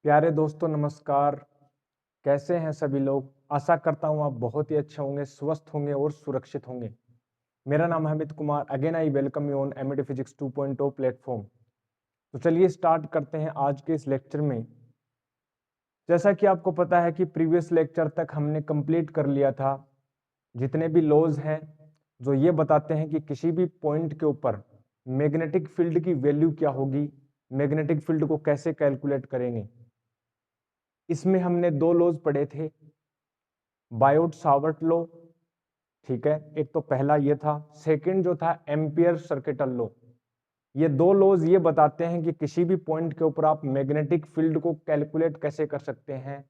प्यारे दोस्तों नमस्कार। कैसे हैं सभी लोग? आशा करता हूँ आप बहुत ही अच्छे होंगे, स्वस्थ होंगे और सुरक्षित होंगे। मेरा नाम है Amit Kumar. Again I welcome you on MED physics 2.0 platform. तो चलिए स्टार्ट करते हैं आज के इस लेक्चर में। जैसा कि आपको पता है कि प्रीवियस लेक्चर तक हमने कंप्लीट कर लिया था जितने भी लॉज हैं जो ये बताते हैं कि किसी भी पॉइंट के ऊपर मैग्नेटिक फील्ड की वैल्यू क्या होगी, मैग्नेटिक फील्ड को कैसे कैलकुलेट करेंगे। इसमें हमने दो लॉज पढ़े थे, बायोट सावर्ट लॉ, ठीक है, एक तो पहला ये था। सेकंड जो था एम्पियर सर्किटल लॉ। ये दो लॉज ये बताते हैं कि किसी भी पॉइंट के ऊपर आप मैग्नेटिक फील्ड को कैलकुलेट कैसे कर सकते हैं।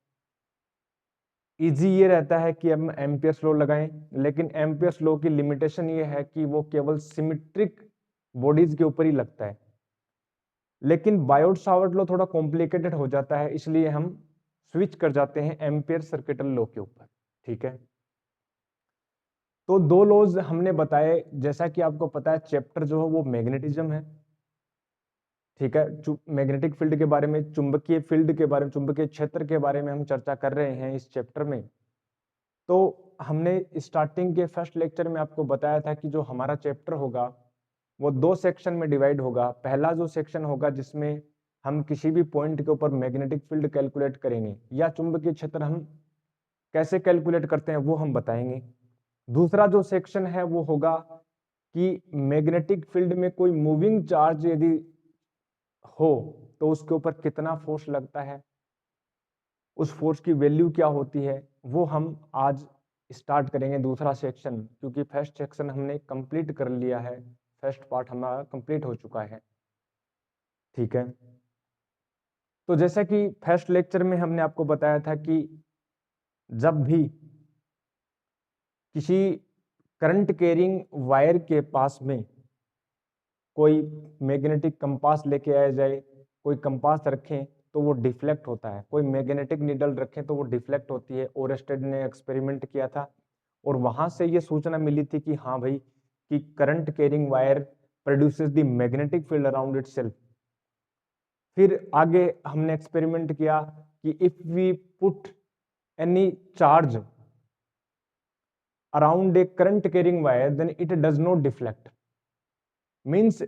इजी ये रहता है कि हम एम्पियर्स लॉ लगाएं, लेकिन एम्पियर्स लॉ की लिमिटेशन ये है कि वो केवल सिमेट्रिक बॉडीज के ऊपर ही लगता है। लेकिन बायोट सावर्ट लॉ थोड़ा कॉम्प्लिकेटेड हो जाता है, इसलिए हम स्विच कर जाते हैं एम्पियर सर्किटल लॉ के ऊपर, ठीक है। तो दो लॉज हमने बताए। जैसा कि आपको पता है चैप्टर जो है वो मैग्नेटिज्म है, ठीक है। मैग्नेटिक फील्ड के बारे में, चुंबकीय फील्ड के बारे में, चुंबकीय क्षेत्र के बारे में हम चर्चा कर रहे हैं इस चैप्टर में। तो हमने स्टार्टिंग के फर्स्ट लेक्चर में आपको बताया था कि जो हमारा चैप्टर होगा वो दो सेक्शन में डिवाइड होगा। पहला जो सेक्शन होगा जिसमें हम किसी भी पॉइंट के ऊपर मैग्नेटिक फील्ड कैलकुलेट करेंगे या चुंबकीय क्षेत्र हम कैसे कैलकुलेट करते हैं वो हम बताएंगे। दूसरा जो सेक्शन है वो होगा कि मैग्नेटिक फील्ड में कोई मूविंग चार्ज यदि हो तो उसके ऊपर कितना फोर्स लगता है, उस फोर्स की वैल्यू क्या होती है, वो हम आज स्टार्ट करेंगे दूसरा सेक्शन। क्योंकि फर्स्ट सेक्शन हमने कंप्लीट कर लिया है, फर्स्ट पार्ट हमारा कंप्लीट हो चुका है, ठीक है। तो जैसा कि फर्स्ट लेक्चर में हमने आपको बताया था कि जब भी किसी करंट कैरिंग वायर के पास में कोई मैग्नेटिक कंपास लेके आया जाए, कोई कंपास रखें तो वो डिफ्लेक्ट होता है, कोई मैग्नेटिक नीडल रखें तो वो डिफ्लेक्ट होती है। ओरेस्टेड ने एक्सपेरिमेंट किया था और वहां से ये सूचना मिली थी कि हाँ भाई, कि current carrying wire produces the magnetic field around itself. फिर आगे हमने एक्सपेरिमेंट किया कि if we put any charge around a current carrying wire then it does not deflect, means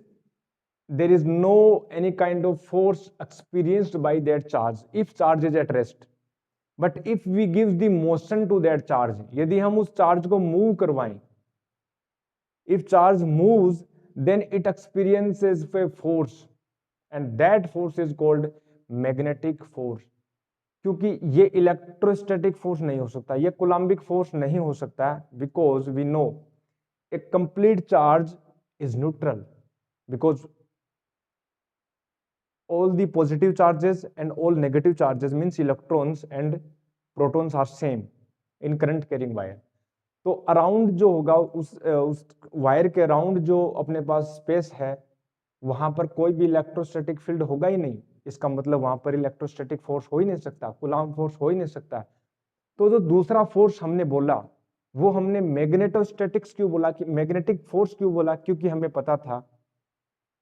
there is no any kind of force experienced by that charge if charge is at rest. But if we give the motion to that charge, यदि हम उस charge को move करवाएं, if charge moves then it experiences a force and that force is called magnetic force. क्योंकि ये electrostatic force नहीं हो सकता, ये कोलम्बिक फोर्स नहीं हो सकता, because we know a complete charge is neutral, because all the positive charges and all negative charges means electrons and protons are same in current carrying wire. तो around जो होगा उस वायर के around जो अपने पास स्पेस है वहां पर कोई भी इलेक्ट्रोस्टैटिक फील्ड होगा ही नहीं। इसका मतलब वहां पर इलेक्ट्रोस्टैटिक फोर्स हो ही नहीं सकता, कूलम्ब फोर्स हो ही नहीं सकता। तो जो दूसरा फोर्स हमने बोला वो हमने मैग्नेटोस्टैटिक्स क्यों बोला, कि मैग्नेटिक फोर्स क्यों बोला, क्योंकि हमें पता था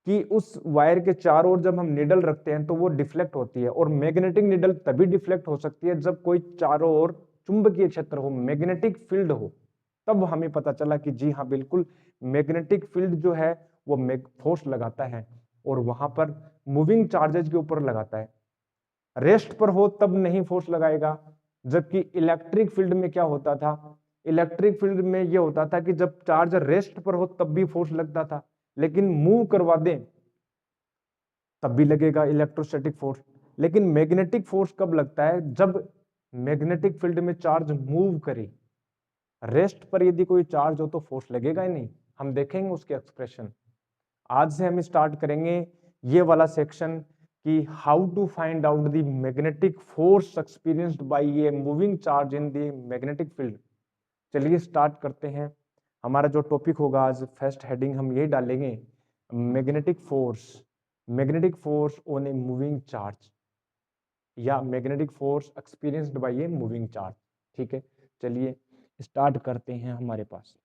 कि उस वायर के चारों ओर जब हम निडल रखते हैं तो वो डिफ्लेक्ट होती है, और मैग्नेटिक निडल तभी डिफ्लेक्ट हो सकती है जब कोई चारों ओर चुंबकीय क्षेत्र हो, मैग्नेटिक फील्ड हो। तब हमें पता चला कि जी हाँ बिल्कुल, मैग्नेटिक फील्ड जो है वो फोर्स लगाता है और वहां पर मूविंग चार्जेस के ऊपर लगाता है। रेस्ट पर हो तब नहीं फोर्स लगाएगा। जबकि इलेक्ट्रिक फील्ड में क्या होता था, इलेक्ट्रिक फील्ड में ये होता था कि जब चार्ज रेस्ट पर हो तब भी फोर्स लगता था, लेकिन मूव करवा दें तब भी लगेगा इलेक्ट्रोस्टैटिक फोर्स। लेकिन मैग्नेटिक फोर्स कब लगता है, जब मैग्नेटिक फील्ड में चार्ज मूव करे। रेस्ट पर यदि कोई चार्ज हो तो फोर्स लगेगा ही नहीं। हम देखेंगे उसके एक्सप्रेशन। आज से हम स्टार्ट करेंगे ये वाला सेक्शन कि how to find out the magnetic force experienced by a moving charge in the magnetic field. चलिए स्टार्ट करते हैं। हमारा जो टॉपिक होगा आज, फर्स्ट हेडिंग हम ये डालेंगे, magnetic force, magnetic force on a moving charge, या magnetic force experienced by a moving charge, ठीक है। चलिए स्टार्ट करते हैं हमारे पास।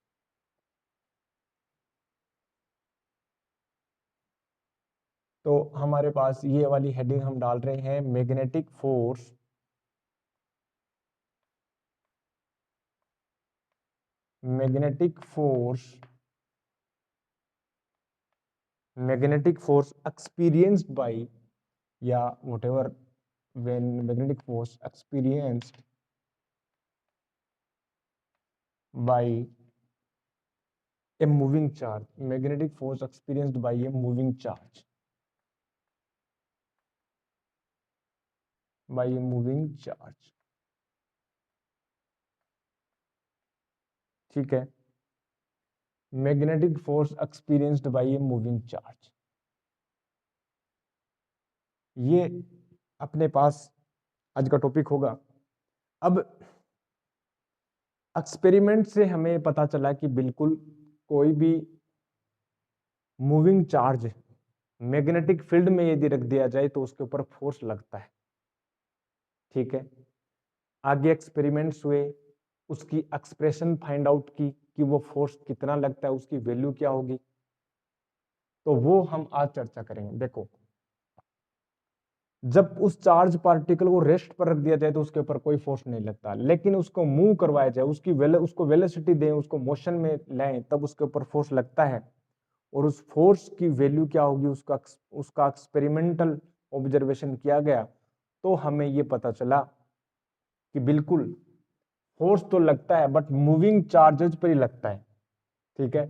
तो हमारे पास ये वाली हेडिंग हम डाल रहे हैं, मैग्नेटिक फोर्स एक्सपीरियंस्ड बाय, या whatever, when magnetic force experienced by a moving charge, magnetic force experienced by a moving charge, ठीक है, magnetic force experienced by a moving charge, ये अपने पास आज का टॉपिक होगा। अब एक्सपेरिमेंट से हमें पता चला कि बिल्कुल कोई भी मूविंग चार्ज मैग्नेटिक फील्ड में यदि रख दिया जाए तो उसके ऊपर फोर्स लगता है, ठीक है। आगे एक्सपेरिमेंट्स हुए, उसकी एक्सप्रेशन फाइंड आउट की कि वो फोर्स कितना लगता है, उसकी वैल्यू क्या होगी, तो वो हम आज चर्चा करेंगे। देखो, जब उस चार्ज पार्टिकल को रेस्ट पर रख दिया जाए तो उसके ऊपर कोई फोर्स नहीं लगता, लेकिन उसको मूव करवाया जाए, उसको वेलोसिटी दें, उसको मोशन में लाएं, तब उसके ऊपर फोर्स लगता है। और उस फोर्स की वैल्यू क्या होगी, उसका एक्सपेरिमेंटल ऑब्जर्वेशन किया गया, तो हमें ये पता चला कि बिल्कुल फोर्स तो लगता है बट मूविंग चार्जेस पर ही लगता है, ठीक है।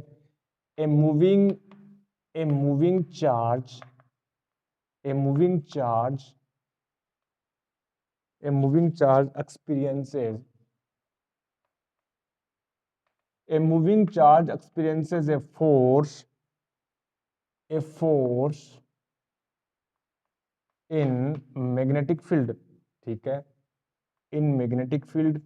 A moving charge experiences a force in magnetic field, ठीक है, in magnetic field,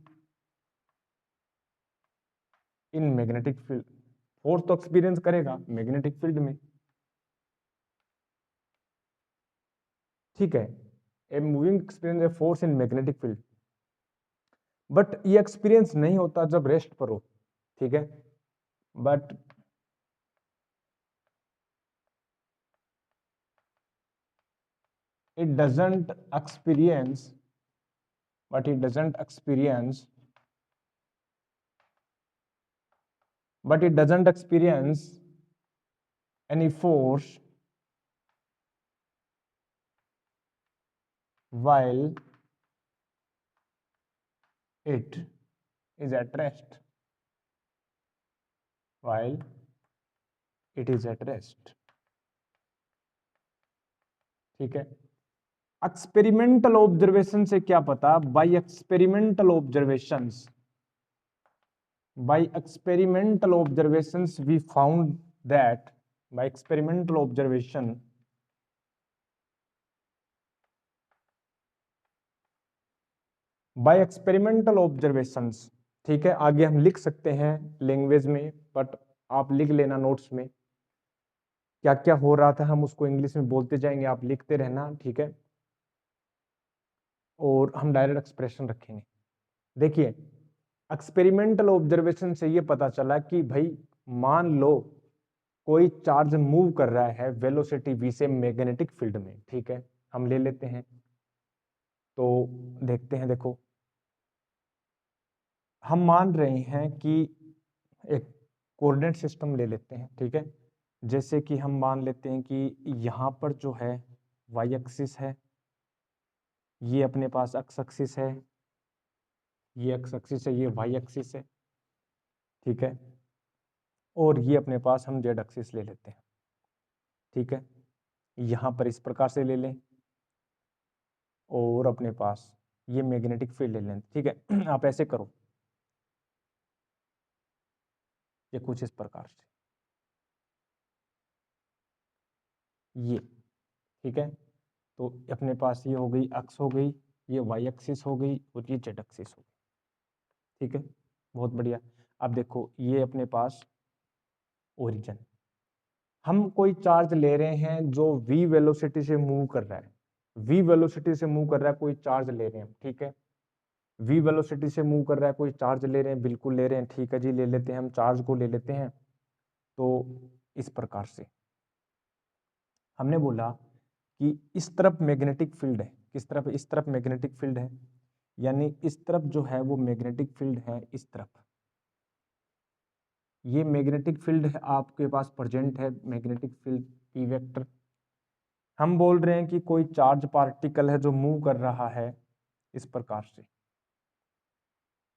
फोर्स तो एक्सपीरियंस करेगा मैग्नेटिक फील्ड में, ठीक है। A moving experience a force in magnetic field, but ये एक्सपीरियंस नहीं होता जब रेस्ट पर हो, ठीक है। But it doesn't experience any force while it is at rest, ठीक है। एक्सपेरिमेंटल ऑब्जर्वेशन से क्या पता, by experimental observations we found that by experimental observation ठीक है। आगे हम लिख सकते हैं लैंग्वेज में, बट आप लिख लेना नोट्स में क्या क्या हो रहा था, हम उसको इंग्लिश में बोलते जाएंगे, आप लिखते रहना, ठीक है। और हम डायरेक्ट एक्सप्रेशन रखेंगे। देखिए, एक्सपेरिमेंटल ऑब्जर्वेशन से ये पता चला कि भाई मान लो कोई चार्ज मूव कर रहा है वेलोसिटी v से मैग्नेटिक फील्ड में, ठीक है, हम ले लेते हैं। तो देखते हैं, देखो हम मान रहे हैं कि एक कोऑर्डिनेट सिस्टम ले लेते हैं, ठीक है। जैसे कि हम मान लेते हैं कि यहाँ पर जो है y एक्सिस है, ये अपने पास x एक्सिस है, ये x एक्सिस है, ये y एक्सिस है, ठीक है। और ये अपने पास हम z एक्सिस ले लेते हैं, ठीक है। यहाँ पर इस प्रकार से ले लें, और अपने पास ये मैग्नेटिक फील्ड ले लें, ठीक है। आप ऐसे करो, ये कुछ इस प्रकार से, ये, ठीक है। तो अपने पास ये हो गई x हो गई, ये y एक्सिस हो गई, और ये z एक्सिस हो गई, ठीक है। बहुत बढ़िया। अब देखो, ये अपने पास ओरिजिन, हम कोई चार्ज ले रहे हैं जो v वेलोसिटी से मूव कर रहा है, v वेलोसिटी से मूव कर रहा है, कोई चार्ज ले रहे हैं, ठीक है। v वेलोसिटी से मूव कर रहा है, कोई चार्ज ले रहे हैं, बिल्कुल ले रहे हैं, ठीक है जी, ले लेते हैं, हम चार्ज को ले लेते हैं। तो इस प्रकार से हमने बोला कि इस तरफ मैग्नेटिक फील्ड है, किस तरफ, इस तरफ मैग्नेटिक फील्ड है, यानी इस तरफ जो है वो मैग्नेटिक फील्ड है, इस तरफ ये मैग्नेटिक फील्ड है आपके पास प्रेजेंट है, मैग्नेटिक फील्ड ई वेक्टर। हम बोल रहे हैं कि कोई चार्ज पार्टिकल है जो मूव कर रहा है इस प्रकार से,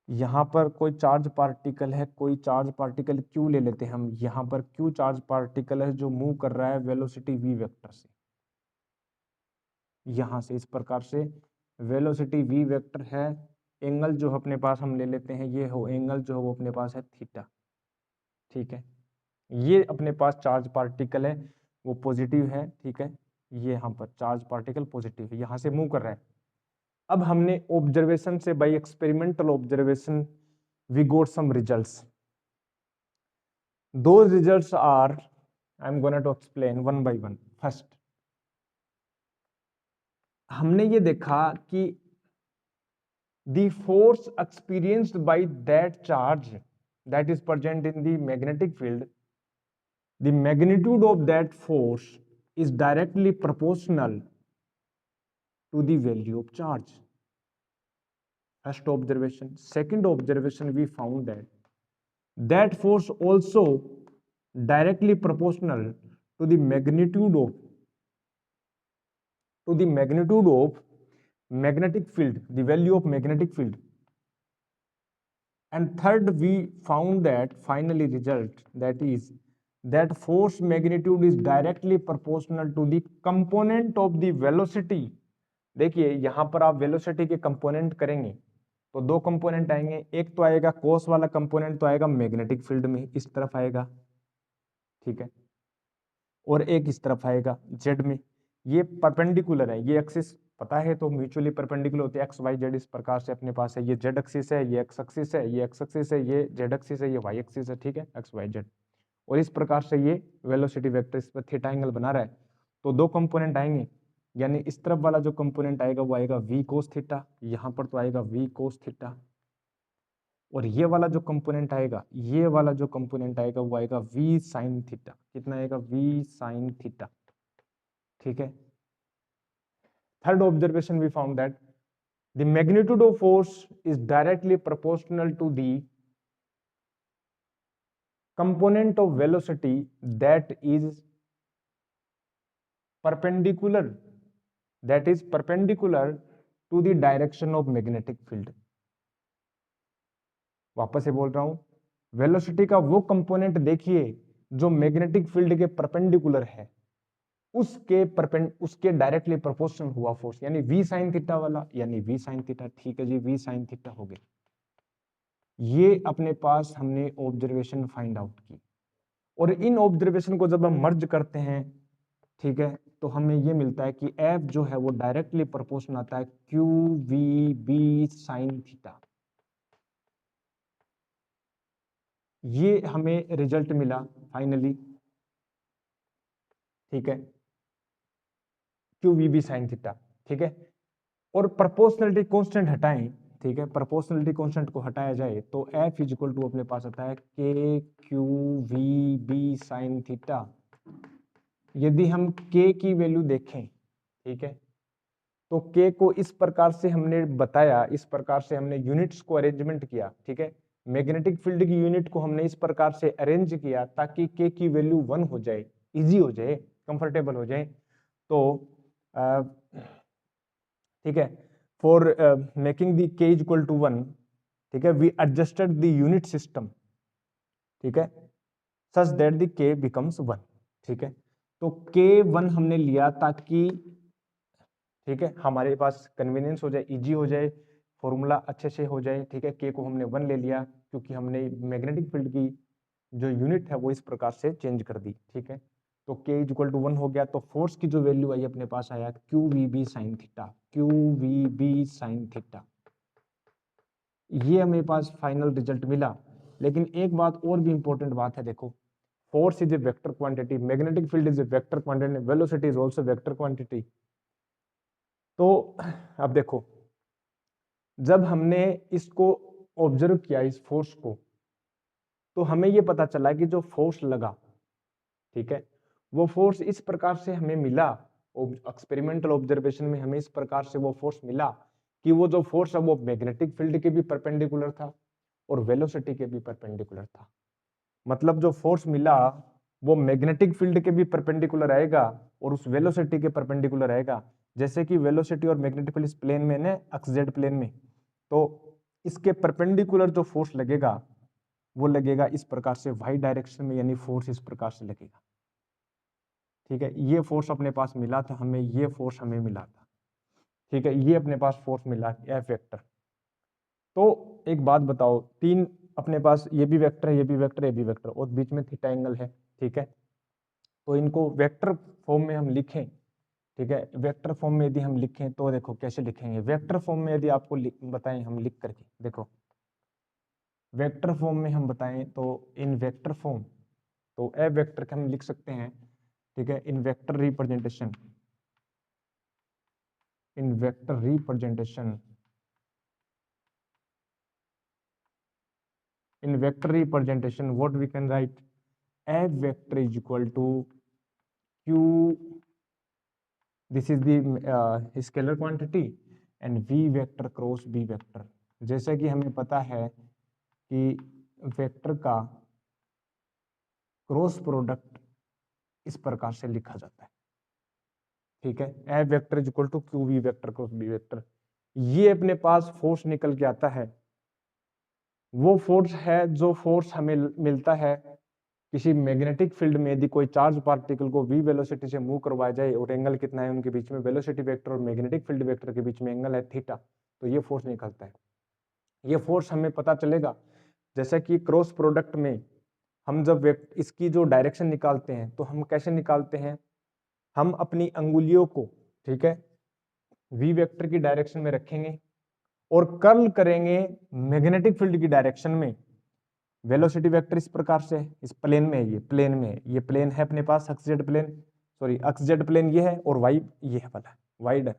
यहाँ पर कोई चार्ज पार्टिकल है, कोई चार्ज पार्टिकल क्यू ले लेते हैं हम, यहाँ पर क्यू चार्ज पार्टिकल है जो मूव कर रहा है वेलोसिटी वी वेक्टर से, यहाँ से इस प्रकार से वेलोसिटी वी वेक्टर है। एंगल जो अपने पास हम ले लेते हैं, ये हो एंगल जो वो अपने पास है थीटा, ठीक है। ये अपने पास चार्ज पार्टिकल है वो पॉजिटिव है, ठीक है, ये यहाँ पर चार्ज पार्टिकल पॉजिटिव है, यहाँ से मूव कर रहा है। अब हमने ऑब्जर्वेशन से, by experimental observation we got some results. Those results are, I'm going to explain one by one. First, हमने ये देखा कि the force experienced by that charge that is present in the magnetic field, the magnitude of that force is directly proportional to the value of charge. First observation. Second observation, we found that force also directly proportional to the magnitude of magnetic field, the value of magnetic field. And third, we found that finally result, that is that force magnitude is directly proportional to the component of the velocity. देखिए यहाँ पर आप velocity के component करेंगे तो दो component आएंगे, एक तो आएगा कोस वाला कंपोनेंट तो आएगा मैग्नेटिक फील्ड में, इस तरफ आएगा, ठीक है, और एक इस तरफ आएगा जेड में। ये परपेंडिकुलर है, ये एक्सिस पता है तो म्यूचुअली परपेंडिकुलर होते हैं, एक्स वाई जेड इस प्रकार से अपने पास है, ये जेड एक्सिस है, ये एक्स एक्सिस है, ये एक्स एक्सिस है, ये जेड एक्सिस है, ये वाई एक्सिस है, ठीक है, एक्स वाई जेड। और इस प्रकार से ये वेलोसिटी वेक्टर इस पर थीटा एंगल बना रहा है। तो दो कंपोनेंट आएंगे, यानी इस तरफ वाला जो कंपोनेंट आएगा वो आएगा वी कोस थीटा, यहाँ पर तो आएगा वी कोस थीटा, और ये वाला जो कंपोनेंट आएगा, ये वाला जो कंपोनेंट आएगा वो आएगा वी साइन थीटा। कितना आएगा? वी साइन थीटा, ठीक है। Third observation, we found that the magnitude of force is directly proportional to the component of velocity that is perpendicular to the direction of magnetic field. वापस से बोल रहा हूं, velocity का वो कंपोनेंट देखिए जो मैग्नेटिक फील्ड के परपेंडिकुलर है, उसके डायरेक्टली प्रोपोर्शनल हुआ फोर्स, यानी वी साइन थीटा वाला, यानी वी साइन थीटा, ठीक है जी, वी साइन थीटा हो गया। ये अपने पास हमने ऑब्जर्वेशन फाइंड आउट की, और इन ऑब्जर्वेशन को जब हम मर्ज करते हैं, ठीक है, तो हमें ये मिलता है कि एफ जो है वो डायरेक्टली प्रोपोर्शनल आता है Q V B sine theta. ये हमें रिजल्ट मिला फाइनली, ठीक है, Q V B sine theta, ठीक है। और प्रोपोर्शनलिटी कांस्टेंट हटाएं, ठीक है, प्रोपोर्शनलिटी कांस्टेंट को हटाया जाए तो एफ इज इक्वल टू अपने पास आता है K Q V B sine theta. यदि हम के की वैल्यू देखें, ठीक है, तो के को इस प्रकार से हमने बताया, इस प्रकार से हमने यूनिट्स को अरेंजमेंट किया, ठीक है, मैग्नेटिक फील्ड की यूनिट को हमने इस प्रकार से अरेंज किया ताकि के की वैल्यू 1 हो जाए, इजी हो जाए, कंफर्टेबल हो जाए। तो ठीक है, for making the K equal to 1, ठीक है, we adjusted the unit system, ठीक है, such that the K becomes 1, ठीक है। तो के 1 हमने लिया ताकि, ठीक है, हमारे पास कन्वीनियंस हो जाए, इजी हो जाए, फॉर्मूला अच्छे से हो जाए, ठीक है। के को हमने 1 ले लिया क्योंकि हमने मैग्नेटिक फील्ड की जो यूनिट है वो इस प्रकार से चेंज कर दी, ठीक है। तो के इज इक्वल टू 1 हो गया, तो फोर्स की जो वैल्यू आई अपने पास आया Q V B sine theta, Q V B sine theta. ये हमें पास फाइनल रिजल्ट मिला। लेकिन एक बात और भी इंपॉर्टेंट बात है, देखो, force is a vector quantity, magnetic field is a vector quantity, velocity is also vector quantity. तो अब देखो, जब हमने इसको ऑब्जर्व किया इस फोर्स को, तो हमें ये पता चला कि जो फोर्स लगा, ठीक है, वो फोर्स इस प्रकार से हमें मिला एक्सपेरिमेंटल ऑब्जर्वेशन में हमें इस प्रकार से वो फोर्स मिला कि वो जो फोर्स है वो मैग्नेटिक फील्ड के भी परपेंडिकुलर था और वेलोसिटी के भी परपेंडिकुलर था। मतलब जो फोर्स मिला वो मैग्नेटिक फील्ड के भी परपेंडिकुलर आएगा और उस वेलोसिटी के परपेंडिकुलर आएगा। जैसे कि वेलोसिटी और मैग्नेटिक फील्ड इस प्लेन में ने एक्स-जेड प्लेन में, तो इसके परपेंडिकुलर जो फोर्स लगेगा वो लगेगा इस प्रकार से वाई डायरेक्शन में, यानी फोर्स इस प्रकार से लगेगा। ठीक है, ये फोर्स अपने पास मिला था हमें, ये फोर्स हमें मिला था। ठीक है, ये अपने पास फोर्स मिला एफ वेक्टर। तो एक बात बताओ, तीन अपने पास ये भी वेक्टर है, ये भी वेक्टर है, ये भी वेक्टर और बीच में थीटा एंगल है। ठीक है, तो इनको वेक्टर फॉर्म में हम लिखें। ठीक है, वेक्टर फॉर्म में यदि हम लिखें तो देखो कैसे लिखेंगे। वेक्टर फॉर्म में यदि आपको बताएं हम लिख करके, देखो वेक्टर फॉर्म में हम बताएं तो इन वेक्टर फॉर्म, तो ए वेक्टर के हम लिख सकते हैं। ठीक है, इन vector representation, in vector representation, in vector representation what we can write, f vector is equal to q, this is the scalar quantity, and v vector cross b vector। जैसे कि हमें पता है कि वेक्टर का क्रॉस प्रोडक्ट इस प्रकार से लिखा जाता है। ठीक है, F vector is equal to Q we vector cross B vector. ये अपने पास फोर्स निकल के आता है, वो फोर्स है जो फोर्स हमें मिलता है किसी मैग्नेटिक फील्ड में। यदि कोई चार्ज पार्टिकल को v वेलोसिटी से मूव करवाया जाए और एंगल कितना है उनके बीच में, वेलोसिटी वेक्टर और मैग्नेटिक फील्ड वेक्टर के बीच में एंगल है थीटा, तो ये फोर्स निकलता है। ये फोर्स हमें पता चलेगा जैसे कि क्रॉस प्रोडक्ट में हम जब इसकी जो डायरेक्शन निकालते हैं तो हम कैसे निकालते हैं, हम अपनी अंगुलियों को, ठीक है, v वेक्टर की डायरेक्शन में रखेंगे और कर्ल करेंगे मैग्नेटिक फील्ड की डायरेक्शन में। वेलोसिटी वेक्टर इस प्रकार से इस प्लेन में है, ये प्लेन में है, ये प्लेन है अपने पास x z plane, sorry x z plane ये है और वाई ये है वाला वाइड है।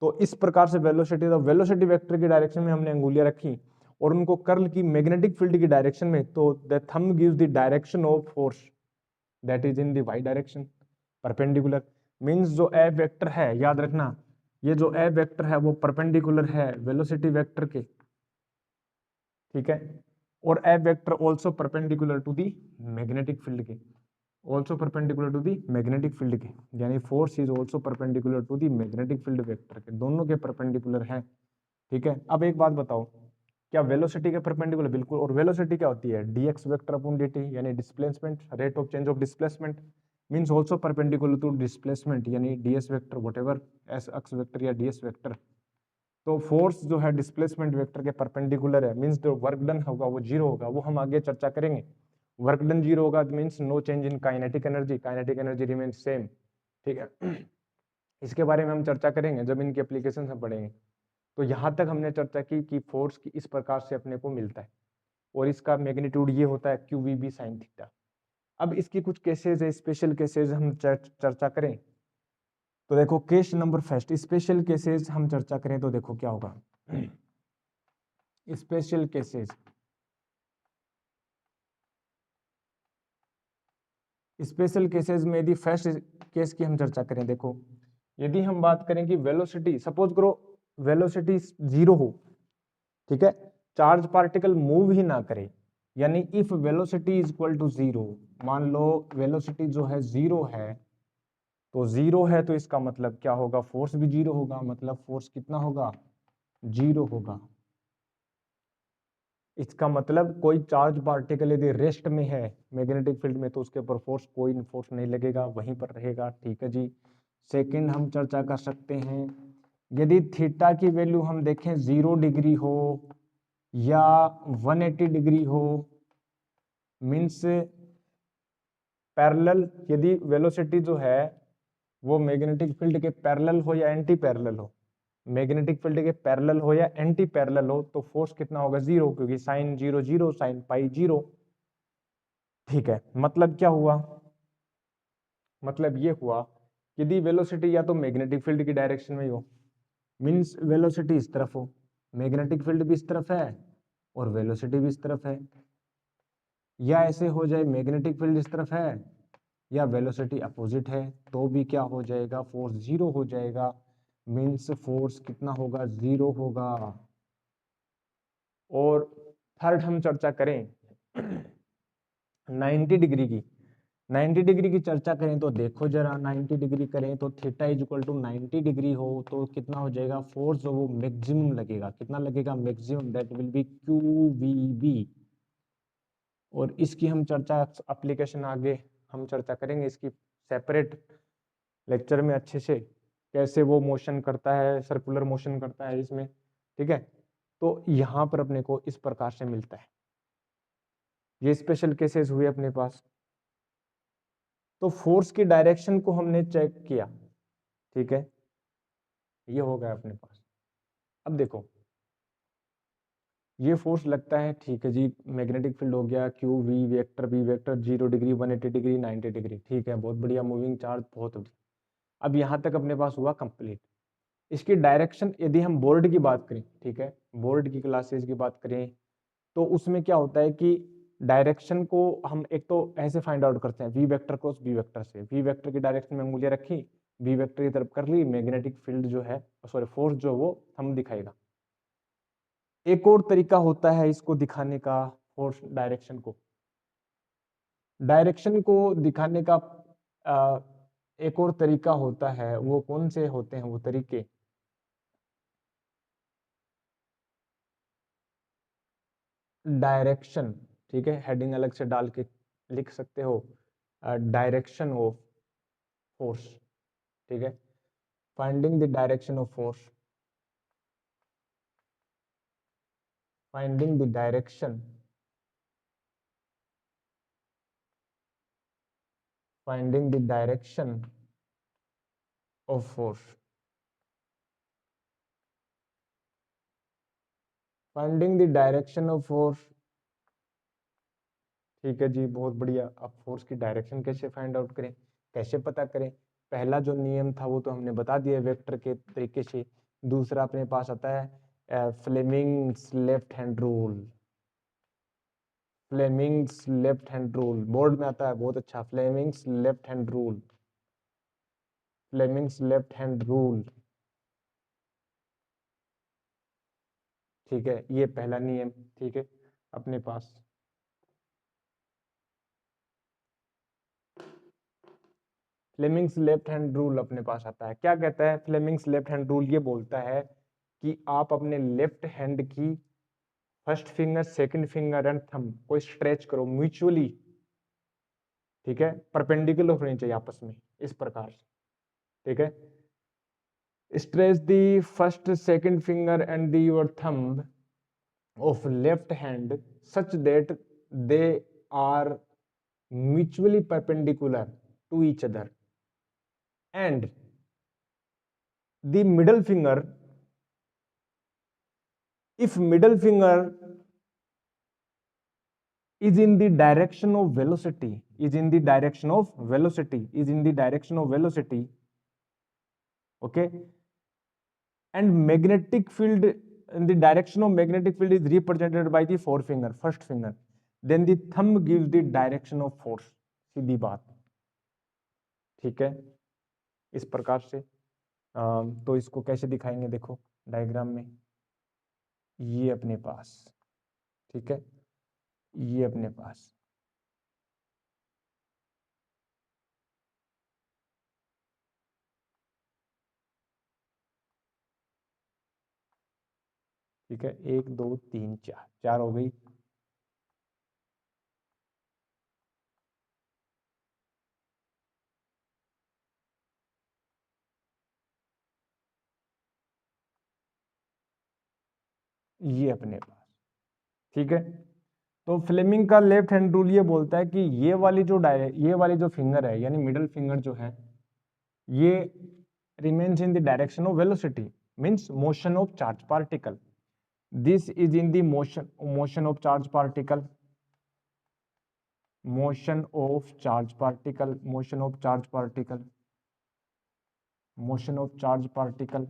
तो इस प्रकार से वेलोसिटी वेक्टर की डायरेक्शन में हमने अंगुलियां रखी और उनको कर्ल की मैग्नेटिक फील्ड की डायरेक्शन में, तो the thumb gives the direction of force that is in the Y direction perpendicular. Means जो एफ वेक्टर है, याद रखना ये जो एफ वेक्टर है वो परपेंडिकुलर है वेलोसिटी वेक्टर के। ठीक है, और f vector also perpendicular to the magnetic field के, also perpendicular to the magnetic field के, यानी force is also perpendicular to the magnetic field vector के, दोनों के परपेंडिकुलर है। ठीक है, अब एक बात बताओ, क्या वेलोसिटी के परपेंडिकुलर? बिल्कुल। और वेलोसिटी क्या होती है? dx वेक्टर अपॉन dt, यानी displacement, rate of change of displacement, means also perpendicular to displacement, यानी ds vector whatever S X vector या ds वेक्टर। तो फोर्स जो है डिस्प्लेसमेंट वेक्टर के परपेंडिकुलर है, मींस जो वर्क डन होगा वो जीरो होगा, वो हम आगे चर्चा करेंगे। वर्क डन जीरो होगा means no change in kinetic energy remain same. ठीक है, इसके बारे में हम चर्चा करेंगे जब इनकी एप्लीकेशन हम पढ़ेंगे। तो यहाँ तक हमने चर्चा की कि फोर्स की इस प्रकार से अपने को मिलता है और इसका मैग्नीट्यूड ये होता है Q V B sine theta. अब इसकी कुछ केसेज है, स्पेशल केसेज हम चर्चा करें तो देखो case number first, special cases हम चर्चा करें तो देखो क्या होगा। स्पेशल केसेस, स्पेशल केसेस में यदि फर्स्ट केस की हम चर्चा करें, देखो यदि हम बात करें कि वेलोसिटी, सपोज करो वेलोसिटी जीरो हो, ठीक है, चार्ज पार्टिकल मूव ही ना करे, यानी if velocity is equal to zero, मान लो वेलोसिटी जो है जीरो है, तो जीरो है तो इसका मतलब क्या होगा, फोर्स भी जीरो होगा, मतलब फोर्स कितना होगा, जीरो होगा। इसका मतलब कोई चार्ज पार्टिकल यदि रेस्ट में है मैग्नेटिक फील्ड में तो उसके ऊपर फोर्स, कोई फोर्स नहीं लगेगा, वहीं पर रहेगा। ठीक है जी। सेकंड हम चर्चा कर सकते हैं, यदि थीटा की वैल्यू हम देखें 0 डिग्री हो या 180 डिग्री हो, मीन्स पैरेलल, यदि वेलोसिटी जो है वो मैग्नेटिक फील्ड के पैरेलल हो या एंटी पैरेलल हो, मैग्नेटिक फील्ड के पैरेलल हो या एंटी पैरेलल हो, तो फोर्स कितना होगा, जीरो, क्योंकि sine zero zero, sine pi zero. ठीक है, मतलब क्या हुआ, मतलब ये हुआ यदि वेलोसिटी या तो मैग्नेटिक फील्ड की डायरेक्शन में हो, मींस वेलोसिटी इस तरफ हो, मैग्नेटिक फील्ड भी इस तरफ है और वेलोसिटी भी इस तरफ है, या ऐसे हो जाए मैग्नेटिक फील्ड इस तरफ है या वेलोसिटी अपोजिट है तो भी क्या हो जाएगा, फोर्स जीरो हो जाएगा। मीन्स फोर्स कितना होगा, जीरो होगा। और थर्ड हम चर्चा करें 90 डिग्री की। 90 डिग्री की चर्चा करें तो देखो जरा, 90 डिग्री करें तो theta is equal to 90 degree हो तो कितना हो जाएगा, फोर्स जो वो मैक्सिमम लगेगा, कितना लगेगा, maximum, that will be QVB। और इसकी हम चर्चा एप्लीकेशन आगे हम चर्चा करेंगे इसकी सेपरेट लेक्चर में अच्छे से, कैसे वो मोशन करता है, सर्कुलर मोशन करता है इसमें, ठीक है। तो यहाँ पर अपने को इस प्रकार से मिलता है, ये स्पेशल केसेस हुए अपने पास। तो फोर्स की डायरेक्शन को हमने चेक किया, ठीक है, ये हो गया अपने पास। अब देखो ये फोर्स लगता है, ठीक है जी, मैग्नेटिक फील्ड हो गया, Q we vector B vector 0 degree 180 degree 90 degree, ठीक है, बहुत बढ़िया, मूविंग चार्ज बहुत बढ़िया। अब यहाँ तक अपने पास हुआ कंप्लीट। इसकी डायरेक्शन यदि हम बोर्ड की बात करें, ठीक है, बोर्ड की क्लासेस की बात करें तो उसमें क्या होता है कि डायरेक्शन को हम एक तो ऐसे फाइंड आउट करते हैं, V vector cross B vector से। वी वेक्टर की डायरेक्शन में उंगलियां रखी, बी वेक्टर की तरफ कर ली, मैग्नेटिक फील्ड जो है, सॉरी फोर्स जो वो हम दिखाएगा। एक और तरीका होता है इसको दिखाने का, फोर्स डायरेक्शन को दिखाने का एक और तरीका होता है। वो कौन से होते हैं वो तरीके, डायरेक्शन, ठीक है, हेडिंग अलग से डाल के लिख सकते हो, डायरेक्शन ऑफ फोर्स, ठीक है, finding the direction of force, finding the direction, finding the direction of force, finding the direction of force, ठीक है जी, बहुत बढ़िया। अब फोर्स की डायरेक्शन कैसे फाइंड आउट करें, कैसे पता करें, पहला जो नियम था वो तो हमने बता दिया वेक्टर के तरीके से। दूसरा अपने पास आता है Fleming's left hand rule, Fleming's left hand rule, board में आता है बहुत अच्छा, Fleming's left hand rule, Fleming's left hand rule, ठीक है, ये पहला नियम, ठीक है अपने पास। फ्लेमिंग्स लेफ्ट हैंड रूल अपने पास आता है, क्या कहता है फ्लेमिंग्स लेफ्ट हैंड रूल, ये बोलता है कि आप अपने लेफ्ट हैंड की first finger, second finger and thumb को स्ट्रेच करो म्यूचुअली, ठीक है, परपेंडिकुलर होनी चाहिए आपस में, इस प्रकार से, ठीक है। Stretch the first second finger and the your thumb of left hand such that they are mutually perpendicular to each other, and the middle finger, if middle finger is in the direction of velocity, is in the direction of velocity, is in the direction of velocity, okay, and magnetic field in the direction of magnetic field is represented by the forefinger, first finger, then the thumb gives the direction of force, सीधी बात, ठीक है, इस प्रकार से। तो इसको कैसे दिखाएंगे, देखो डायग्राम में, ये अपने पास, ठीक है, ये अपने पास, ठीक है, 1 2 3 4, 4 हो गई। ये अपने पास, ठीक है। तो फ्लेमिंग का लेफ्ट हैंड रूल ये बोलता है कि ये वाली जो फिंगर है, यानी मिडिल फिंगर जो है, ये remains in the direction of velocity, means motion of charge particle. This is in the motion of charge particle, motion of charge particle, motion of charge particle, motion of charge particle।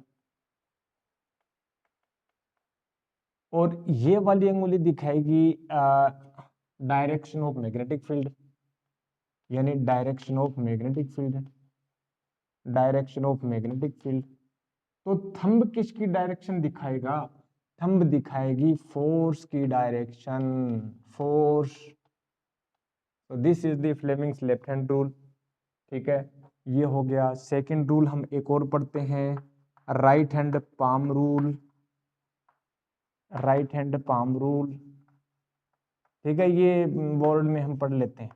और ये वाली अंगुली दिखाएगी direction of magnetic field, यानी direction of magnetic field है, direction of magnetic field. तो thumb किसकी direction दिखाएगा? थंब दिखाएगी फोर्स की डायरेक्शन, फोर्स। तो this is the Fleming's left hand rule. ठीक है, ये हो गया। सेकंड रूल हम एक और पढ़ते हैं, right hand palm rule, right hand palm rule. ठीक है, ये बोर्ड में हम पढ़ लेते हैं,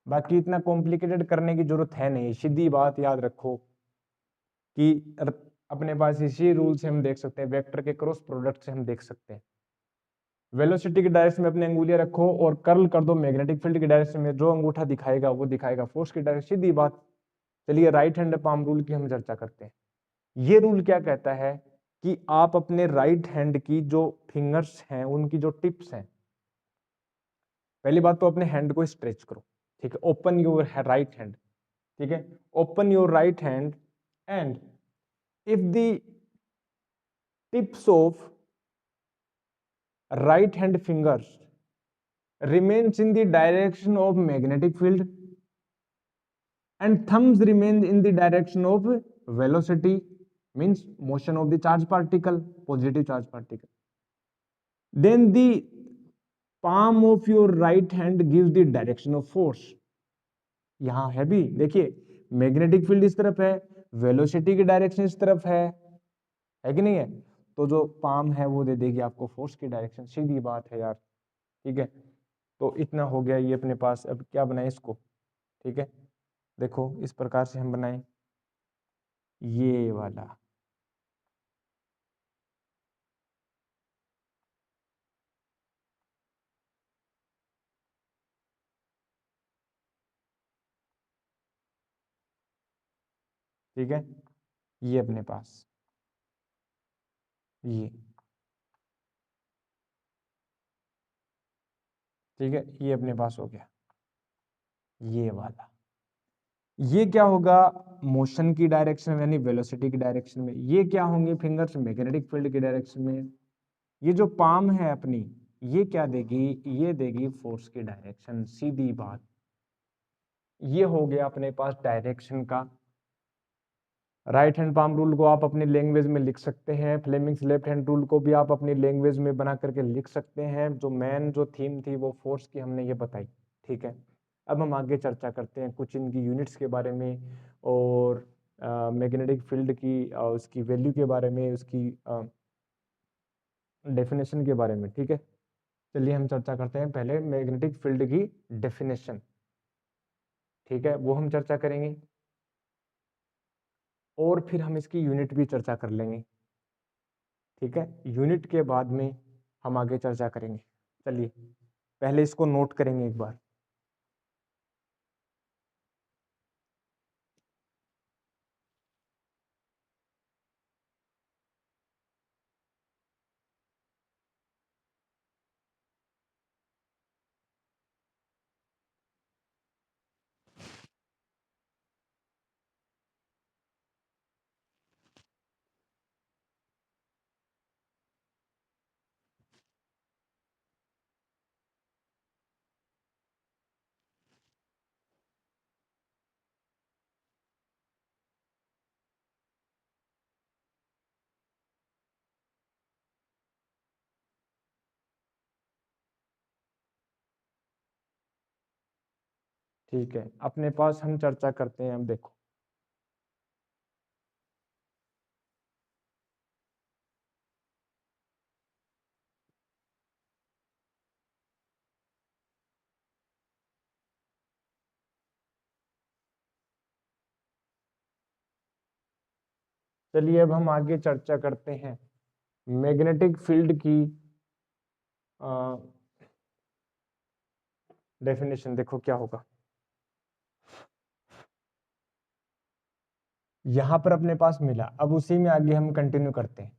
बाकी इतना कॉम्प्लिकेटेड करने की जरूरत है नहीं। सीधी बात याद रखो कि अपने पास इसी रूल से हम देख सकते हैं, वेक्टर के क्रॉस प्रोडक्ट से हम देख सकते हैं। वेलोसिटी की डायरेक्शन में अपनी अंगुलियां रखो और कर्ल कर दो मैग्नेटिक फील्ड की डायरेक्शन में, जो अंगूठा दिखाएगा वो दिखाएगा फोर्स की डायरेक्शन, सीधी बात। चलिए राइट हैंड पाम रूल की हम चर्चा करते हैं। ये रूल क्या कहता है कि आप अपने राइट हैंड की जो फिंगर्स हैं, उनकी जो टिप्स हैं, पहली बात तो अपने हैंड को स्ट्रेच करो। ठीक है, ओपन योर राइट हैंड। ठीक है, open your right hand and if the tips of right hand fingers remains in the direction of magnetic field and thumbs remain in the direction of velocity, means motion of the charge particle, positive charge particle, then the palm of your right hand gives the direction of force। यहां है भी देखिए, magnetic field इस तरफ है, velocity की direction इस तरफ है कि नहीं है? तो जो पाम है वो दे देगी आपको फोर्स की डायरेक्शन, सीधी बात है यार। ठीक है, तो इतना हो गया ये अपने पास। अब क्या बनाए इसको? ठीक है, देखो इस प्रकार से हम बनाएं ये वाला। ठीक है, ये अपने पास ये, ठीक है, ये अपने पास हो गया ये वाला। ये क्या होगा? मोशन की डायरेक्शन यानी वेलोसिटी की डायरेक्शन में। ये क्या होंगे? फिंगर्स मैग्नेटिक फील्ड की डायरेक्शन में। ये जो पाम है अपनी, ये क्या देगी? ये देगी फोर्स की डायरेक्शन, सीधी बात। ये हो गया अपने पास डायरेक्शन का। राइट हैंड पाम रूल को आप अपनी लैंग्वेज में लिख सकते हैं, फ्लेमिंग्स लेफ्ट हैंड रूल को भी आप अपनी लैंग्वेज में बना करके लिख सकते हैं। जो मेन जो थीम थी वो फोर्स की हमने ये बताई। ठीक है, अब हम आगे चर्चा करते हैं कुछ इनकी यूनिट्स के बारे में और मैग्नेटिक फील्ड की उसकी वैल्यू के बारे में, उसकी डेफिनेशन के बारे में। ठीक है, चलिए हम चर्चा करते हैं पहले मैग्नेटिक फील्ड की डेफिनेशन। ठीक है, वो हम चर्चा करेंगे और फिर हम इसकी यूनिट भी चर्चा कर लेंगे। ठीक है, यूनिट के बाद में हम आगे चर्चा करेंगे। चलिए पहले इसको नोट करेंगे एक बार। ठीक है, अपने पास हम चर्चा करते हैं। अब देखो चलिए अब हम आगे चर्चा करते हैं मैग्नेटिक फील्ड की डेफिनेशन। देखो क्या होगा, यहां पर अपने पास मिला, अब उसी में आगे हम कंटिन्यू करते हैं।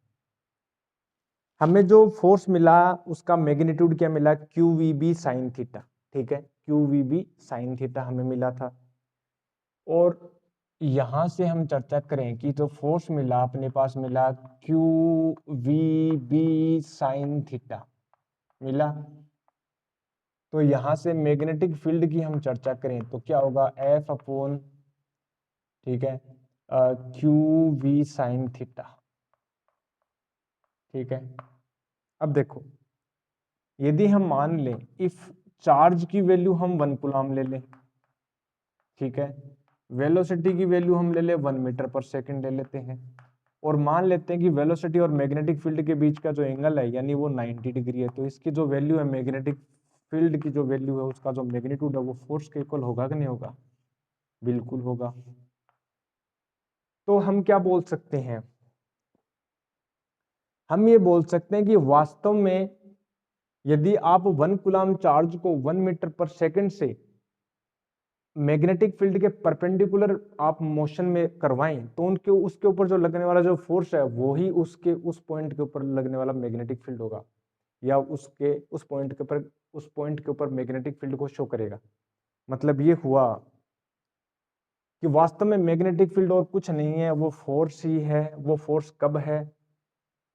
हमें जो फोर्स मिला उसका मैग्नीट्यूड क्या मिला? Q V B sine theta. ठीक है, Q V B sine theta हमें मिला था। और यहां से हम चर्चा करें कि जो फोर्स मिला अपने पास मिला Q V B sine theta मिला। तो यहां से मैग्नेटिक फील्ड की हम चर्चा करें तो क्या होगा, एफ अपॉन, ठीक है, क्यू वी साइन थीटा। ठीक है, अब देखो, यदि हम मान लें इफ चार्ज की वैल्यू हम 1 कूलम ले लें, ठीक है, वेलोसिटी की वैल्यू हम ले ले 1 मीटर पर सेकंड ले लेते हैं, और मान लेते हैं कि वेलोसिटी और मैग्नेटिक फील्ड के बीच का जो एंगल है यानी वो 90 डिग्री है, तो इसकी जो वैल्यू है मैग्नेटिक फील्ड की जो वैल्यू है उसका जो मैग्नीट्यूड है वो फोर्स के इक्वल होगा कि नहीं होगा, बिल्कुल होगा। तो हम क्या बोल सकते हैं, हम ये बोल सकते हैं कि वास्तव में यदि आप 1 कूलम चार्ज को 1 मीटर पर सेकंड से मैग्नेटिक फील्ड के परपेंडिकुलर आप मोशन में करवाएं तो उनके उसके ऊपर जो लगने वाला जो फोर्स है वो ही उसके उस पॉइंट के ऊपर लगने वाला मैग्नेटिक फील्ड होगा, या उसके उस पॉइंट के ऊपर मैग्नेटिक फील्ड को शो करेगा। मतलब ये हुआ कि वास्तव में मैग्नेटिक फील्ड और कुछ नहीं है, वो फोर्स ही है। वो फोर्स कब है,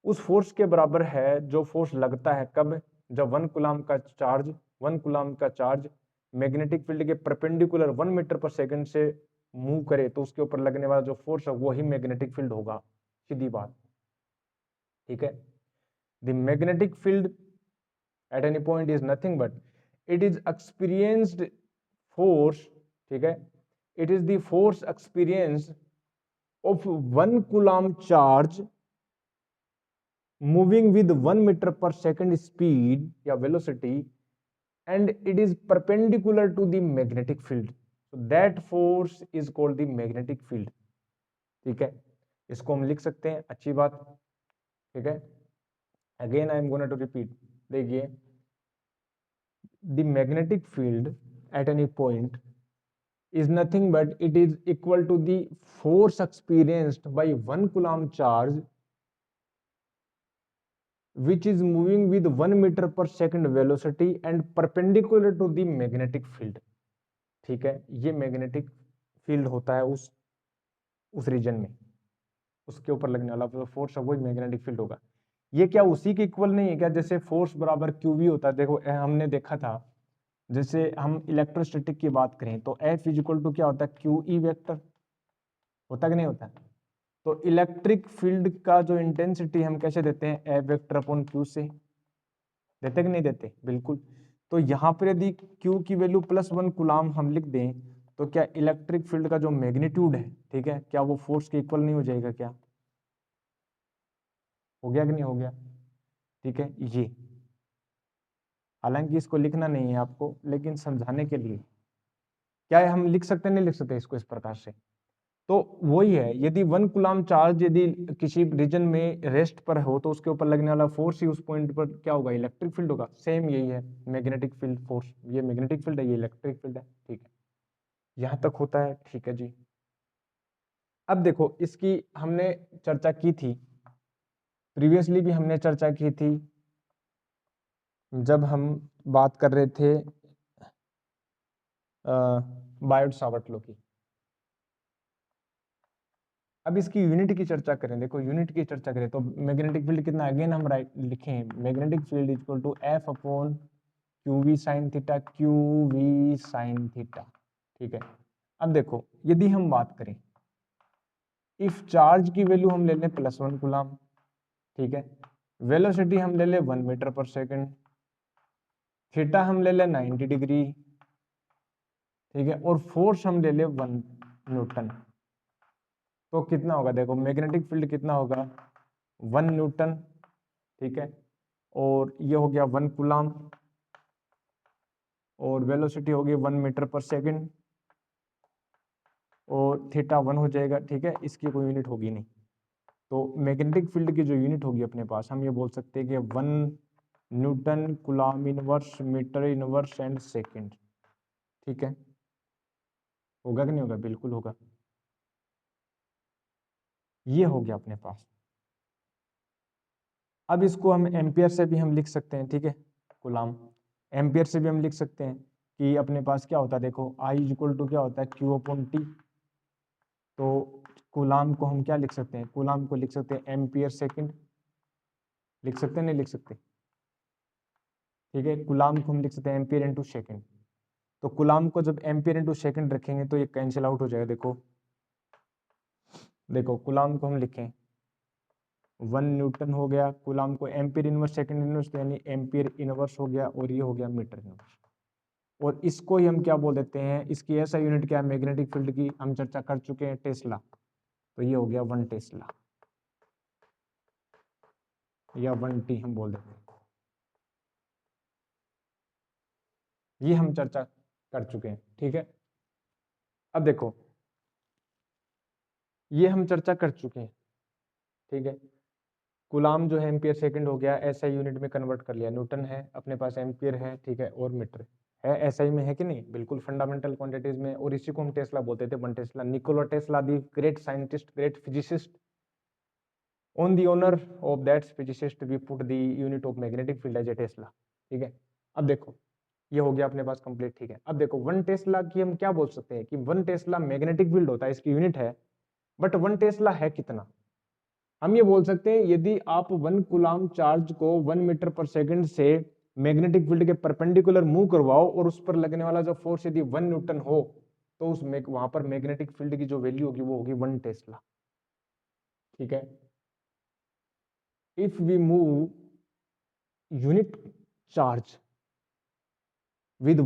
उस फोर्स के बराबर है जो फोर्स लगता है कब, जब 1 कूलम का चार्ज मैग्नेटिक फील्ड के परपेंडिकुलर 1 मीटर पर सेकंड से मूव करे तो उसके ऊपर लगने वाला जो फोर्स है वो ही मैग्नेटिक फील्ड होगा, सीधी बात। ठीक है, the magnetic field at any point is nothing but it is experienced force, ठीक है, it is the force experience of 1 coulomb charge moving with 1 meter per second speed या velocity and it is perpendicular to the magnetic field, so that force is called the magnetic field। ठीक है, इसको हम लिख सकते हैं, अच्छी बात। ठीक है, again I am gonna to repeat, देखिए, the magnetic field at any point is nothing but it is equal to the force experienced by 1 coulomb charge which is moving with 1 meter per second velocity and perpendicular to the magnetic field। ठीक है, ये magnetic field होता है उस reason में, उसके ऊपर लगने वाला फोर्स है वही मैग्नेटिक फील्ड होगा। ये क्या उसी के इक्वल नहीं है क्या, जैसे फोर्स बराबर क्यू वी होता है। देखो हमने देखा था, जैसे हम इलेक्ट्रोस्टैटिक की बात करें तो एफ इज इक्वल टू क्या होता है, क्यू ई वेक्टर, होता कि नहीं होता। तो इलेक्ट्रिक फील्ड का जो इंटेंसिटी हम कैसे देते हैं, एफ वेक्टर अपॉन क्यू से, देते कि नहीं देते, बिल्कुल। तो यहाँ पर यदि Q की वैल्यू +1 कूलम हम लिख दें तो क्या इलेक्ट्रिक फील्ड का जो मैग्नीट्यूड है, ठीक है, क्या वो फोर्स के इक्वल नहीं हो जाएगा, क्या हो गया कि नहीं हो गया। ठीक है, ये हालांकि इसको लिखना नहीं है आपको, लेकिन समझाने के लिए क्या है, हम लिख सकते नहीं लिख सकते इसको इस प्रकार से। तो वही है, यदि 1 कूलम चार्ज यदि किसी रीजन में रेस्ट पर हो तो उसके ऊपर लगने वाला फोर्स ही उस पॉइंट पर क्या होगा, इलेक्ट्रिक फील्ड होगा। सेम यही है मैग्नेटिक फील्ड फोर्स, ये मैग्नेटिक फील्ड है, ये इलेक्ट्रिक फील्ड है। ठीक है, यहां तक होता है, ठीक है जी। अब देखो, इसकी हमने चर्चा की थी, प्रीवियसली भी हमने चर्चा की थी जब हम बात कर रहे थे बायोट सावर्ट लॉ की। अब इसकी यूनिट की चर्चा करें, देखो यूनिट की चर्चा करें तो मैग्नेटिक फील्ड कितना, अगेन हम राइट लिखें, magnetic field equal to F upon Q V sine theta, Q V sine theta. ठीक है, अब देखो यदि हम बात करें इफ चार्ज की वैल्यू हम ले लें +1 कूलम, ठीक है, वेलोसिटी हम ले लें 1 मीटर पर सेकंड, थीटा हम ले लें 90 डिग्री, ठीक है, और फोर्स हम ले लें 1 न्यूटन, तो कितना होगा, देखो मैग्नेटिक फील्ड कितना होगा, 1 न्यूटन। ठीक है, और ये हो गया 1 कूलम, और वेलोसिटी होगी 1 मीटर पर सेकंड, और थीटा 1 हो जाएगा। ठीक है, इसकी कोई यूनिट होगी नहीं, तो मैग्नेटिक फील्ड की जो यूनिट होगी अपने पास, हम ये बोल सकते हैं कि 1 newton coulomb inverse metre inverse and second. ठीक है, होगा कि नहीं होगा, बिल्कुल होगा। ये हो गया अपने पास। अब इसको हम एम्पियर से भी हम लिख सकते हैं, ठीक है, कूलम एम्पियर से भी हम लिख सकते हैं कि अपने पास क्या होता है, देखो आई इक्वल टू क्या होता है, क्यू अपॉन टी। तो कूलम को हम क्या लिख सकते हैं, कूलम को लिख सकते हैं एम्पियर सेकंड, लिख सकते हैं नहीं लिख सकते, ठीक है। कूलाम को हम लिख सकते हैं एम्पियर इनटू सेकंड। तो कूलाम को जब एम्पियर इनटू सेकंड रखेंगे तो ये कैंसिल आउट हो जाएगा। देखो देखो कूलाम को हम लिखें 1 न्यूटन हो गया, कूलाम को एम्पियर इनवर्स सेकंड इनवर्स यानी एम्पियर इनवर्स हो गया, और ये हो गया मीटर इनवर्स। और इसको ही हम क्या बोल देते हैं, इसकी ऐसा यूनिट क्या है मैग्नेटिक फील्ड की, हम चर्चा कर चुके हैं, टेस्ला। तो ये हो गया 1 टेस्ला या 1 T हम बोल देते हैं। ये हम चर्चा कर चुके हैं। ठीक है। अब देखो ये हम चर्चा कर चुके हैं। ठीक है। कूलाम जो है एम्पियर सेकंड हो गया, एसआई यूनिट में कन्वर्ट कर लिया, न्यूटन है अपने पास, एम्पियर है, ठीक है, और मीटर है। एसआई में है कि नहीं, बिल्कुल फंडामेंटल क्वांटिटीज में। और इसी को हम टेस्ला बोलते थे, 1 tesla. Nikola Tesla the great scientist, great physicist, on the honour of that physicist we put the unit of magnetic field as a tesla. ठीक है। अब देखो ये हो गया अपने पास कंप्लीट। ठीक है। अब देखो 1 टेस्ला की हम क्या बोल सकते हैं कि 1 टेस्ला मैग्नेटिक फील्ड होता है, इसकी यूनिट है, बट 1 टेस्ला है कितना। हम ये बोल सकते हैं यदि आप 1 कूलाम चार्ज को 1 मीटर पर सेकंड से मैग्नेटिक फील्ड के परपेंडिकुलर मूव करवाओ और उस पर लगने वाला जो फोर्स यदि 1 न्यूटन हो, तो उस वहां पर मैग्नेटिक फील्ड की जो वैल्यू होगी वो होगी 1 टेस्ला। ठीक है। If we move unit charge with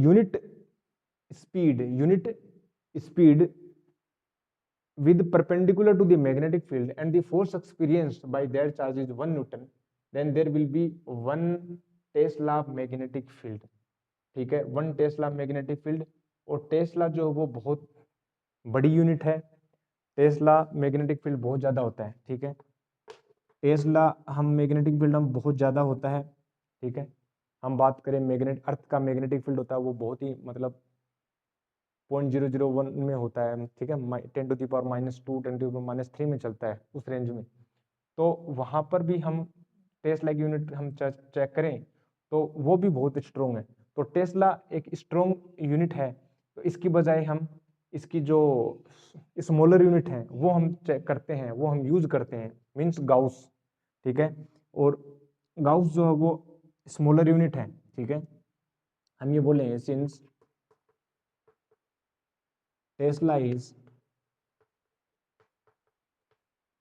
unit speed with perpendicular to the magnetic field and the force experienced by that charge is 1 Newton, then there will be 1 Tesla magnetic field। ठीक है। 1 Tesla magnetic field. और Tesla जो वो बहुत बड़ी unit है, Tesla magnetic field बहुत ज्यादा होता है। ठीक है। टेस्ला हम मैग्नेटिक फील्ड हम बहुत ज्यादा होता है। ठीक है। हम बात करें मैग्नेट अर्थ का मैग्नेटिक फील्ड होता है वो बहुत ही मतलब 0.001 में होता है। ठीक है। 10⁻², 10⁻³ में चलता है, उस रेंज में। तो वहां पर भी हम टेस्ला की यूनिट हम चेक करें तो वो भी बहुत स्ट्रोंग है। तो टेस्ला एक स्ट्रोंग यूनिट है, तो इसकी बजाय हम इसकी जो स्मॉलर यूनिट है वो हम चेक करते हैं, वो हम यूज करते हैं, मीन्स गाउस। ठीक है। और गाउस जो है वो स्मॉलर यूनिट है। ठीक है। हम ये बोलेंगे सिंस टेस्ला इज,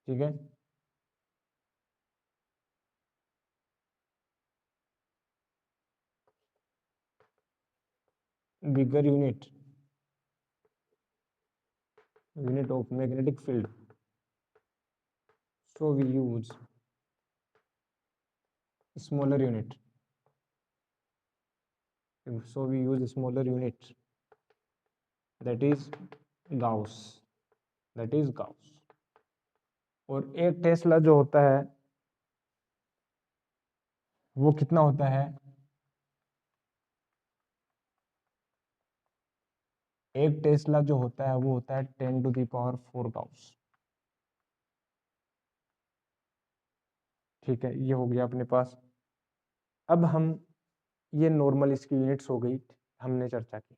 ठीक है, bigger unit of magnetic field, so we use smaller unit, that is Gauss। और एक टेस्ला जो होता है वो कितना होता है, एक टेस्ला जो होता है वो होता है 10⁴ गाउस। ठीक है। ये हो गया अपने पास। अब हम ये नॉर्मल इसकी यूनिट्स हो गई, हमने चर्चा की।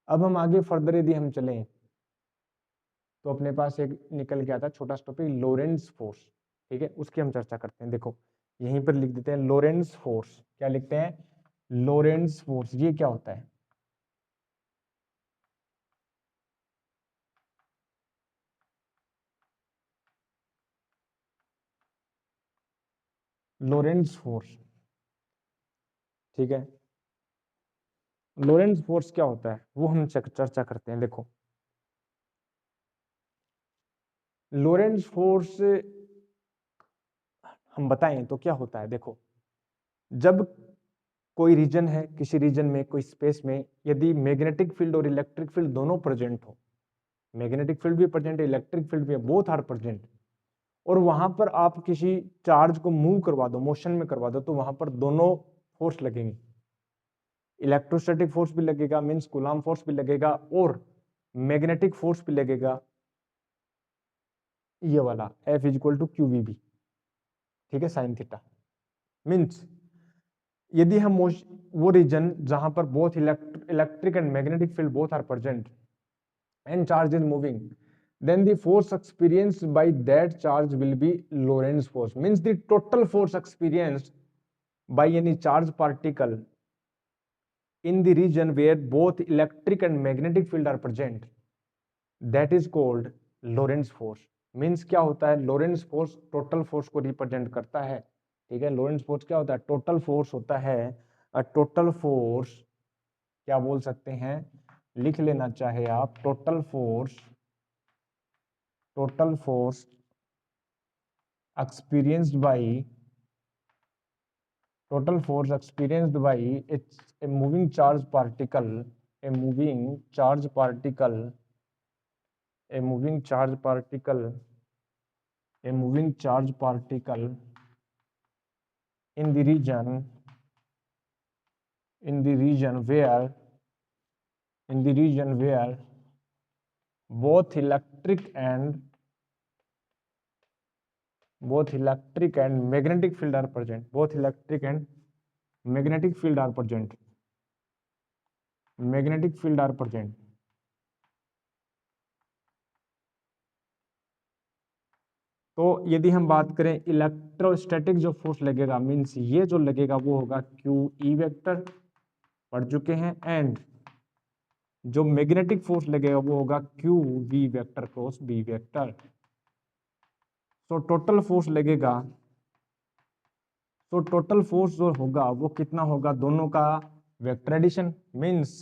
अब हम आगे फर्दर यदि हम चलें तो अपने पास एक निकल गया था छोटा सा टॉपिक, लोरेंट्ज फोर्स। ठीक है। उसकी हम चर्चा करते हैं। देखो यहीं पर लिख देते हैं लोरेंट्ज फोर्स। क्या लिखते हैं, लोरेंट्ज फोर्स। ये क्या होता है, लोरेंट्ज फोर्स। ठीक है। लोरेंट्ज फोर्स क्या होता है वो हम चर्चा करते हैं। देखो लोरेंट्ज फोर्स हम बताएं तो क्या होता है। देखो जब कोई रीजन है, किसी रीजन में, कोई स्पेस में, यदि मैग्नेटिक फील्ड और इलेक्ट्रिक फील्ड दोनों प्रेजेंट हो, मैग्नेटिक फील्ड भी प्रेजेंट है, इलेक्ट्रिक फील्ड भी, बोथ आर प्रेजेंट, और वहां पर आप किसी चार्ज को मूव करवा दो, मोशन में करवा दो, तो वहां पर दोनों फोर्स लगेंगे। इलेक्ट्रोस्टैटिक फोर्स भी लगेगा, मींस कूलाम फोर्स भी लगेगा, और मैग्नेटिक फोर्स भी लगेगा, ये वाला F = QVB। ठीक है, साइन थीटा। मींस यदि हम वो रीजन जहां पर both electric and magnetic field both are present and charge is moving, then the force experienced by that charge will be Lorentz force, means the total force experienced by any charge particle in the region where both electric and magnetic field are present, that is called Lorentz force. Means क्या होता है, Lorentz force total force को represent करता है, ठीक है। Lorentz force क्या होता है, टोटल फोर्स होता है। टोटल फोर्स क्या बोल सकते हैं, लिख लेना चाहे आप, total force experienced by total force experienced by a moving charge particle, a moving charge particle, a moving charge particle, a moving charge particle in the region where both electric and magnetic field are present, both electric and magnetic field are present, magnetic field are present। तो यदि हम बात करें electrostatic जो force लगेगा, means ये जो लगेगा वो होगा क्यू ई वेक्टर, पढ़ चुके हैं, एंड जो मैग्नेटिक फोर्स लगेगा वो होगा Q we vector cross B vector. तो टोटल फोर्स लगेगा, तो टोटल फोर्स जो होगा वो कितना होगा, दोनों का वेक्टर एडिशन। मींस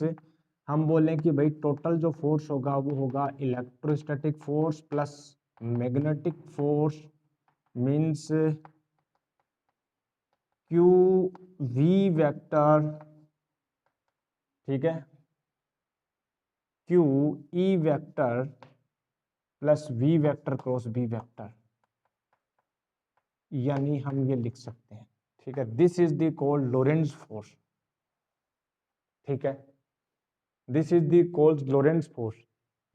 हम बोलें कि भाई टोटल जो फोर्स होगा वो होगा electrostatic force plus magnetic force, means q we vector, ठीक है, q e vector plus v vector cross B vector, यानी हम ये लिख सकते हैं, ठीक है। This is the called Lorentz force, ठीक है, this is the called Lorentz force.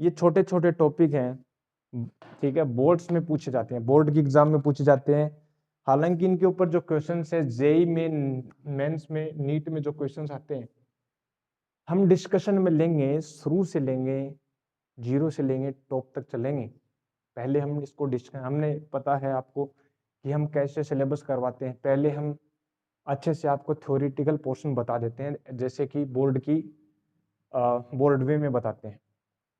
ये छोटे छोटे टॉपिक हैं, ठीक है, बोर्ड्स में पूछे जाते हैं, बोर्ड की एग्जाम में पूछे जाते हैं। हालांकि इनके ऊपर जो क्वेश्चन है जेई में, मेंस में, नीट में जो क्वेश्चन आते हैं हम डिस्कशन में लेंगे, शुरू से लेंगे, जीरो से लेंगे, टॉप तक चलेंगे। पहले हम इसको डिस्कस, हमने पता है आपको कि हम कैसे सिलेबस करवाते हैं। पहले हम अच्छे से आपको थ्योरेटिकल पोर्शन बता देते हैं, जैसे कि बोर्ड की बोर्ड वे में बताते हैं,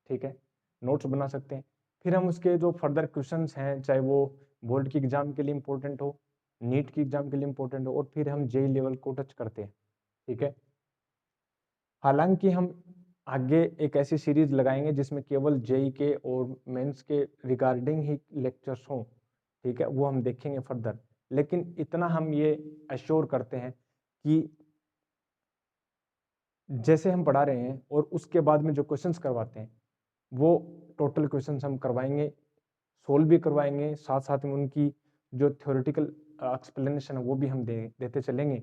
ठीक है, नोट्स बना सकते हैं। फिर हम उसके जो फर्दर क्वेश्चंस हैं, चाहे वो बोर्ड की एग्जाम के लिए इंपॉर्टेंट हो, नीट की एग्जाम के लिए इंपॉर्टेंट हो, और फिर हम जेई लेवल को टच करते हैं, ठीक है। हालांकि हम आगे एक ऐसी सीरीज लगाएंगे जिसमें केवल जेई के और मेंस के रिगार्डिंग ही लेक्चर्स हों, ठीक है, वो हम देखेंगे फर्दर। लेकिन इतना हम ये अश्योर करते हैं कि जैसे हम पढ़ा रहे हैं और उसके बाद में जो क्वेश्चंस करवाते हैं वो टोटल क्वेश्चंस हम करवाएंगे, सोल्व भी करवाएंगे, साथ साथ में उनकी जो थ्योरेटिकल एक्सप्लेनेशन है वो भी हम देते चलेंगे,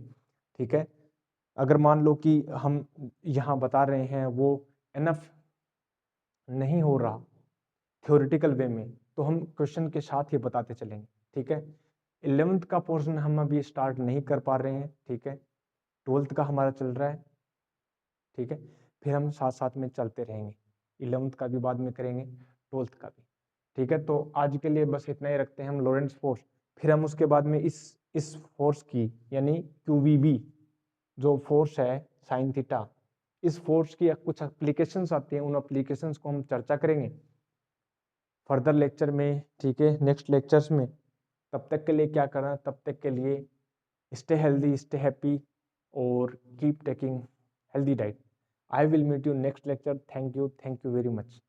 ठीक है। अगर मान लो कि हम यहाँ बता रहे हैं वो इनफ नहीं हो रहा थ्योरेटिकल वे में, तो हम क्वेश्चन के साथ ही बताते चलेंगे, ठीक है। 11th का पोर्शन हम अभी स्टार्ट नहीं कर पा रहे हैं, ठीक है, 12th का हमारा चल रहा है, ठीक है। फिर हम साथ साथ में चलते रहेंगे, 11th का भी बाद में करेंगे, 12th का भी, ठीक है। तो आज के लिए बस इतना ही रखते हैं हम लोरेंट्ज फोर्स। फिर हम उसके बाद में इस फोर्स की, यानी QVB जो फोर्स है साइन थीटा, इस फोर्स की कुछ एप्लीकेशंस आती हैं, उन एप्लीकेशंस को हम चर्चा करेंगे फर्दर लेक्चर में, ठीक है, नेक्स्ट लेक्चर्स में। तब तक के लिए क्या करना, तब तक के लिए स्टे हेल्दी, स्टे हैप्पी, और keep taking healthy diet. I will meet you next lecture. Thank you very much.